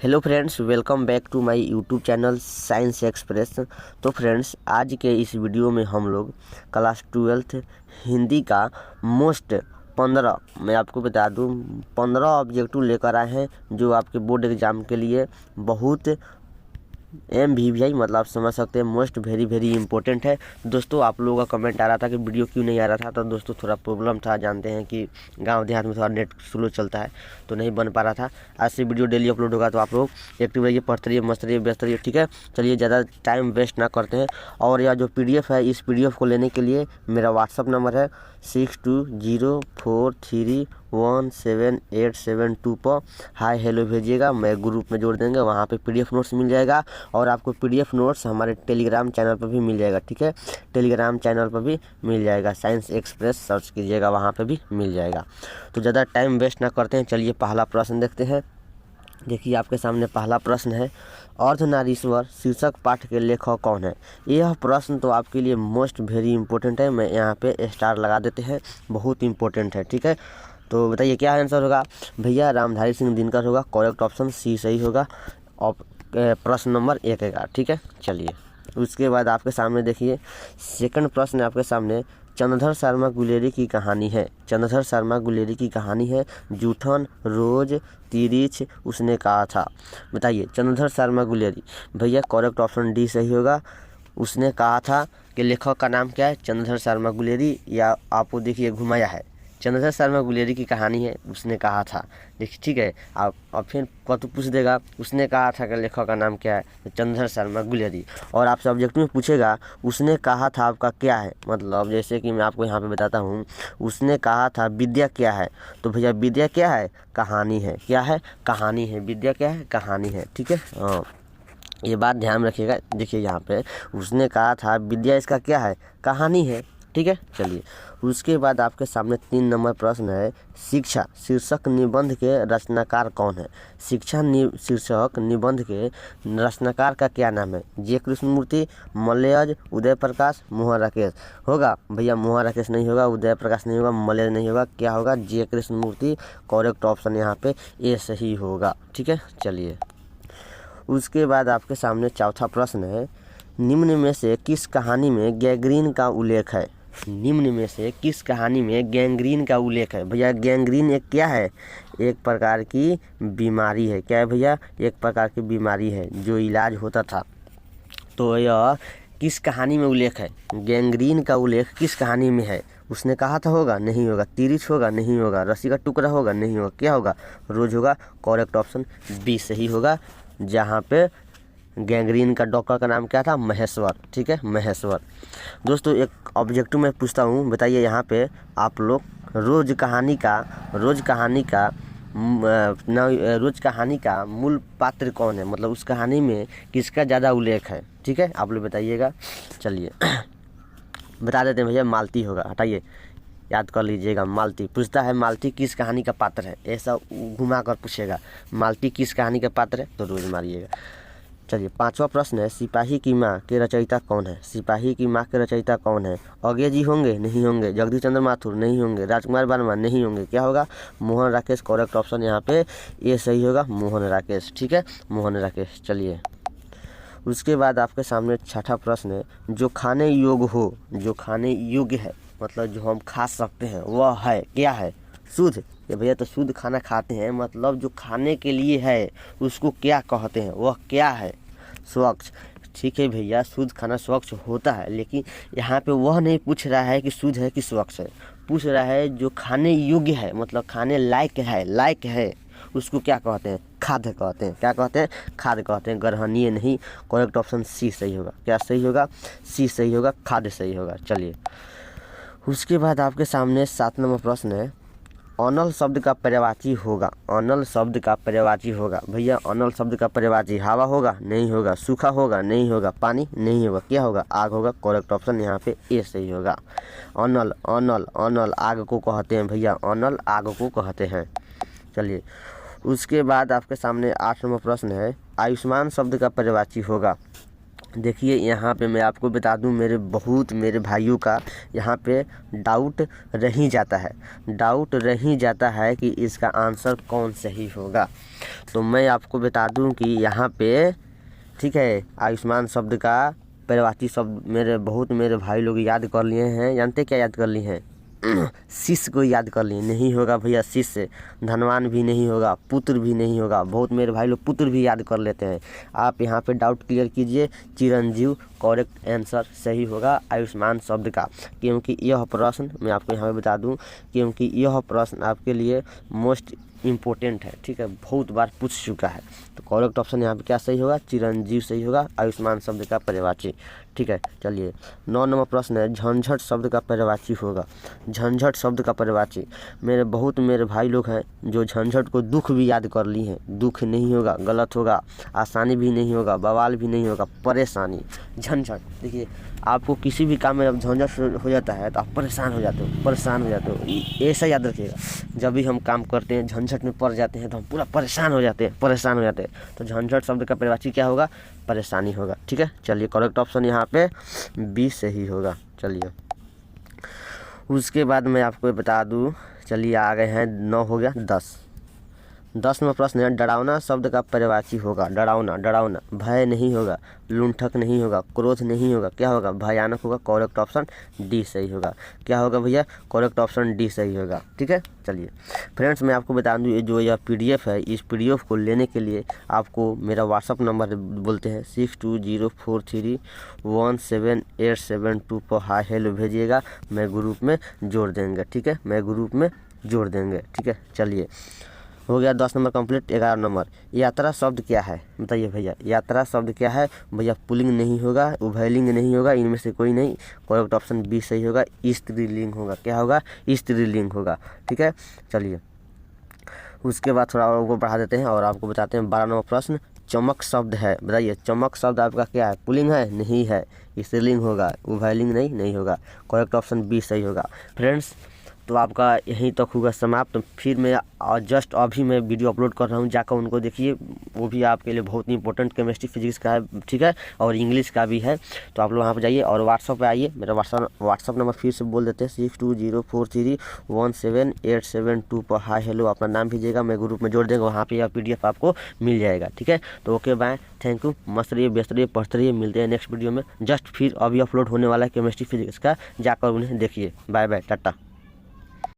Hello friends, welcome back to my YouTube channel science express. तो friends, आज के इस वीडियो में हम लोग क्लास 12th हिंदी का मोस्ट 15 मैं आपको बता दूं 15 ऑब्जेक्टिव लेकर आए हैं जो आपके बोर्ड एग्ज़ाम के लिए बहुत MVVI मतलब आप समझ सकते हैं मोस्ट वेरी इंपॉर्टेंट है। दोस्तों, आप लोगों का कमेंट आ रहा था कि वीडियो क्यों नहीं आ रहा था, तो दोस्तों थोड़ा प्रॉब्लम था। जानते हैं कि गांव देहात में थोड़ा नेट स्लो चलता है तो नहीं बन पा रहा था। आज से वीडियो डेली अपलोड होगा, तो आप लोग एक्टिव रहिए, पढ़ते रहिए, मस्त रहिए, व्यस्त रहिए, ठीक है। चलिए, ज़्यादा टाइम वेस्ट ना करते हैं। और यह जो PDF है, इस PDF को लेने के लिए मेरा व्हाट्सअप नंबर है 6204317872 पर हाय हेलो भेजिएगा, मैं ग्रुप में जोड़ देंगे। वहाँ पे PDF नोट्स मिल जाएगा और आपको PDF नोट्स हमारे टेलीग्राम चैनल पर भी मिल जाएगा, ठीक है। टेलीग्राम चैनल पर भी मिल जाएगा, साइंस एक्सप्रेस सर्च कीजिएगा, वहाँ पे भी मिल जाएगा। तो ज़्यादा टाइम वेस्ट ना करते हैं, चलिए पहला प्रश्न देखते हैं। देखिए, आपके सामने पहला प्रश्न है, अर्धनारीश्वर शीर्षक पाठ के लेखक कौन है। यह प्रश्न तो आपके लिए मोस्ट वेरी इंपॉर्टेंट है। मैं यहाँ पे स्टार लगा देते हैं, बहुत इंपॉर्टेंट है, ठीक है। तो बताइए क्या आंसर होगा भैया। रामधारी सिंह दिनकर होगा, करेक्ट ऑप्शन सी सही होगा। और प्रश्न नंबर 1 है, ठीक है। चलिए, उसके बाद आपके सामने देखिए सेकंड प्रश्न है आपके सामने, चंद्रधर शर्मा गुलेरी की कहानी है। चंद्रधर शर्मा गुलेरी की कहानी है, जूठन रोज तिरिछ उसने कहा था। बताइए चंद्रधर शर्मा गुलेरी, भैया करेक्ट ऑप्शन डी सही होगा। उसने कहा था कि लेखक का नाम क्या है, चंद्रधर शर्मा गुलेरी, या आपको देखिए घुमाया है। चंद्रधर शर्मा गुलेरी की कहानी है, उसने कहा था। देखिए, ठीक है। आप और फिर कतो पूछ देगा उसने कहा था कि लेखक का नाम क्या है, तो चंद्रधर शर्मा गुलेरी। और आपसे ऑब्जेक्टिव में पूछेगा उसने कहा था आपका क्या है, मतलब जैसे कि मैं आपको यहाँ पे बताता हूँ, उसने कहा था विद्या क्या है, तो भैया विद्या क्या है, कहानी है। क्या है, कहानी है। विद्या क्या है, कहानी है, ठीक है। हाँ, ये बात ध्यान रखिएगा। देखिए यहाँ पे उसने कहा था विद्या इसका क्या है, कहानी है, ठीक है। चलिए, उसके बाद आपके सामने 3 नंबर प्रश्न है, शिक्षा शीर्षक निबंध के रचनाकार कौन है। शिक्षा शीर्षक निबंध के रचनाकार का क्या नाम है। जे कृष्णमूर्ति, मलयज, उदय प्रकाश, मोहन राकेश होगा। भैया मोहन राकेश नहीं होगा, उदय प्रकाश नहीं होगा, मलयज नहीं होगा, क्या होगा, जे कृष्णमूर्ति। करेक्ट ऑप्शन यहाँ पे ए सही होगा, ठीक है। चलिए, उसके बाद आपके सामने चौथा प्रश्न है, निम्न में से किस कहानी में गैंग्रीन का उल्लेख है। निम्न में से किस कहानी में गैंग्रीन का उल्लेख है। भैया गैंग्रीन एक क्या है, एक प्रकार की बीमारी है। क्या है भैया, एक प्रकार की बीमारी है जो इलाज होता था। तो यह किस कहानी में उल्लेख है, गैंग्रीन का उल्लेख किस कहानी में है। उसने कहा था होगा, नहीं होगा। तिरिछ होगा, नहीं होगा। रस्सी का टुकड़ा होगा, नहीं होगा। क्या होगा, रोज होगा। करेक्ट ऑप्शन बी सही होगा, जहाँ पे गैंग्रीन का डॉक्टर का नाम क्या था, महेश्वर, ठीक है, महेश्वर। दोस्तों, एक ऑब्जेक्टिव में पूछता हूँ, बताइए यहाँ पे आप लोग रोज कहानी का मूल पात्र कौन है, मतलब उस कहानी में किसका ज़्यादा उल्लेख है, ठीक है, आप लोग बताइएगा। चलिए बता देते हैं भैया, मालती होगा। हटाइए, याद कर लीजिएगा, मालती पूछता है मालती किस कहानी का पात्र है, ऐसा घुमा कर पूछेगा, मालती किस कहानी का पात्र है, तो रोज मारिएगा। चलिए, 5वां प्रश्न है, सिपाही की माँ के रचयिता कौन है। सिपाही की माँ के रचयिता कौन है। अज्ञे जी होंगे, नहीं होंगे। जगदीश चंद्र माथुर, नहीं होंगे। राजकुमार वर्मा, नहीं होंगे। क्या होगा, मोहन राकेश। करेक्ट ऑप्शन यहाँ पे ये सही होगा, मोहन राकेश, ठीक है, मोहन राकेश। चलिए, उसके बाद आपके सामने 6ठा प्रश्न है, जो खाने योग्य हो, जो खाने योग्य है मतलब जो हम खा सकते हैं, वह है क्या है, शुद्ध। ये भैया तो शुद्ध खाना खाते हैं, मतलब जो खाने के लिए है उसको क्या कहते हैं, वह क्या है, स्वच्छ। ठीक है भैया, शुद्ध खाना स्वच्छ होता है, लेकिन यहाँ पे वह नहीं पूछ रहा है कि शुद्ध है कि स्वच्छ है, पूछ रहा है जो खाने योग्य है, मतलब खाने लायक है, उसको क्या कहते हैं, खाद्य कहते हैं। क्या कहते हैं, खाद्य कहते हैं, ग्रहणीय नहीं। करेक्ट ऑप्शन सी सही होगा। क्या सही होगा, सी सही होगा, खाद्य सही होगा। चलिए, उसके बाद आपके सामने 7 नंबर प्रश्न है, अनल शब्द का पर्यायवाची होगा। अनल शब्द का पर्यायवाची होगा। भैया अनल शब्द का पर्यायवाची हवा होगा, नहीं होगा। सूखा होगा, नहीं होगा। पानी, नहीं होगा। क्या होगा, आग होगा। करेक्ट ऑप्शन यहाँ पे ए सही होगा। अनल अनल अनल आग को कहते हैं भैया, अनल आग को कहते हैं। चलिए, उसके बाद आपके सामने 8 नंबर प्रश्न है, आयुष्मान शब्द का पर्यायवाची होगा। देखिए यहाँ पे मैं आपको बता दूं, मेरे भाइयों का यहाँ पे डाउट रह ही जाता है कि इसका आंसर कौन सही होगा। तो मैं आपको बता दूं कि यहाँ पे ठीक है, आयुष्मान शब्द का पर्यायवाची शब्द मेरे भाई लोग याद कर लिए हैं। जानते क्या याद कर लिए हैं? शिष्य को याद कर लिए। नहीं होगा भैया शिष्य, धनवान भी नहीं होगा, पुत्र भी नहीं होगा। बहुत मेरे भाई लोग पुत्र भी याद कर लेते हैं। आप यहाँ पे डाउट क्लियर कीजिए। चिरंजीव करेक्ट आंसर सही होगा आयुष्मान शब्द का, क्योंकि यह प्रश्न मैं आपको यहाँ पे बता दूं, क्योंकि यह प्रश्न आपके लिए मोस्ट इम्पोर्टेंट है। ठीक है, बहुत बार पूछ चुका है। तो करेक्ट ऑप्शन यहाँ पे क्या सही होगा? चिरंजीव सही होगा आयुष्मान शब्द का पर्यायवाची। ठीक है, चलिए 9 नंबर प्रश्न है, झंझट शब्द का पर्यायवाची होगा। झंझट शब्द का पर्यायवाची मेरे भाई लोग हैं जो झंझट को दुख भी याद कर ली हैं। दुख नहीं होगा, गलत होगा। आसानी भी नहीं होगा, बवाल भी नहीं होगा, परेशानी। झंझट, देखिए आपको किसी भी काम में जब झंझट हो जाता है तो आप परेशान हो जाते हो। ऐसा याद रखिएगा, जब भी हम काम करते हैं झंझट में पड़ जाते हैं तो हम पूरा परेशान हो जाते हैं। तो झंझट शब्द का पर्यायवाची क्या होगा? परेशानी होगा। ठीक है, चलिए करेक्ट ऑप्शन यहाँ पे बी सही होगा। चलिए उसके बाद मैं आपको बता दूँ, चलिए आ गए हैं 9 हो गया 10 में प्रश्न है, डरावना शब्द का पर्यायवाची होगा। डरावना भय नहीं होगा, लुंठक नहीं होगा, क्रोध नहीं होगा, क्या होगा? भयानक होगा। करेक्ट ऑप्शन डी सही होगा। क्या होगा भैया? करेक्ट ऑप्शन डी सही होगा। ठीक है, चलिए फ्रेंड्स मैं आपको बता दूं, जो यह PDF है, इस PDF को लेने के लिए आपको मेरा व्हाट्सअप नंबर बोलते हैं 6204317872 पर हाय हेलो भेजिएगा, मैं ग्रुप में जोड़ देंगे। ठीक है, ठीक है, चलिए हो गया 10 नंबर कंप्लीट। 11 नंबर, यात्रा शब्द क्या है? बताइए भैया, यात्रा शब्द क्या है? भैया पुल्लिंग नहीं होगा, उभयलिंग नहीं होगा, इनमें से कोई नहीं। करेक्ट ऑप्शन बी सही होगा, स्त्रीलिंग होगा। क्या होगा? स्त्रीलिंग होगा। ठीक है, चलिए उसके बाद थोड़ा और बढ़ा देते हैं और आपको बताते हैं 12 नंबर प्रश्न, चमक शब्द है। बताइए चमक शब्द आपका क्या है? पुल्लिंग है? नहीं है, स्त्रीलिंग होगा। उभयलिंग नहीं होगा। करेक्ट ऑप्शन बी सही होगा। फ्रेंड्स तो आपका यहीं तक होगा समाप्त। फिर मैं जस्ट अभी मैं वीडियो अपलोड कर रहा हूँ, जाकर उनको देखिए, वो भी आपके लिए बहुत इंपॉर्टेंट केमिस्ट्री फिजिक्स का है। ठीक है, और इंग्लिश का भी है। तो आप लोग वहाँ पर जाइए और व्हाट्सअप पे आइए। मेरा व्हाट्सअप नंबर फिर से बोल देते हैं 6204317872 पर हाय हेलो अपना नाम भेजिएगा, मैं ग्रुप में जोड़ देंगे, वहाँ पर यह PDF आपको मिल जाएगा। ठीक है, तो ओके बाय, थैंक यू, मस्त रहिए, व्यस्त रहिए, पढ़ते रहिए। मिलते हैं नेक्स्ट वीडियो में। जस्ट फिर अभी अपलोड होने वाला है केमिस्ट्री फिजिक्स का, जाकर उन्हें देखिए। Bye bye, Tata.